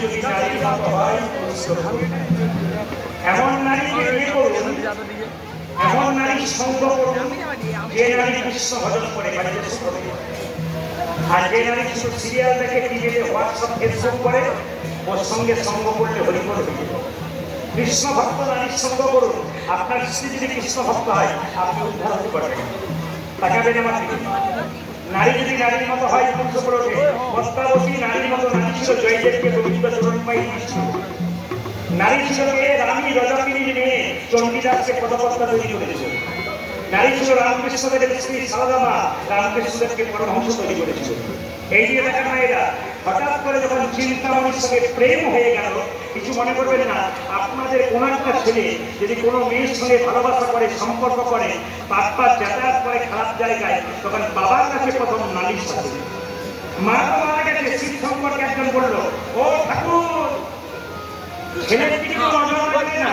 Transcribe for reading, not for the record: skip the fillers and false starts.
যদি নারীর মতো হয় এমন নারীকে বিয়ে করুন, এমন নারী সঙ্গ করুন যে নারী কৃষ্ণ ভজন করে বাড়িতে শুনে, আর যে নারী শুধু সিরিয়াল দেখে টিভিতে হোয়াটসঅ্যাপ ফেসবুক করে ওর সঙ্গে সঙ্গ করলে হরিবল হয়ে যাবে। কৃষ্ণ ভক্ত নারীর সঙ্গ করুন, আপনার স্ত্রী যদি কৃষ্ণ ভক্ত হয় আপনি উদ্ধার হতে পারবেন। তাকাবেন আমার দিকে। নারী যদি নারীর মতো হয় ধ্বংস করে ওঠে। পদ্মাবতী নারীর মতো নারী ছিল, জয়দেবকে গোবিন্দ চরণ পাই দিয়েছিল। নারী ছিল রানী রজকিনীর মেয়ে, চণ্ডীদাসকে পদপত্তা তৈরি করেছিল। নারী ছিল রামকৃষ্ণদেবের স্ত্রী সারদা মা, রামকৃষ্ণদেবকে পরমহংস তৈরি করেছিল। এই যে দেখেন মায়েরা, হঠাৎ করে যখন চিন্তামণির সঙ্গে প্রেম হয়ে গেল, কিছু মনে করবেন না, আপনাদের কোনো একটা ছেলে যদি কোনো মেয়ের সঙ্গে ভালোবাসা করে, সম্পর্ক করে, বারবার যাতায়াত করে খারাপ জায়গায়, তখন বাবার কাছে প্রথম নালিশ আসে। মা তো মারা গেছে, শিব সম্পর্কে একজন বলল, ও ঠাকুর ছেলের দিকে নজর রাখবে না,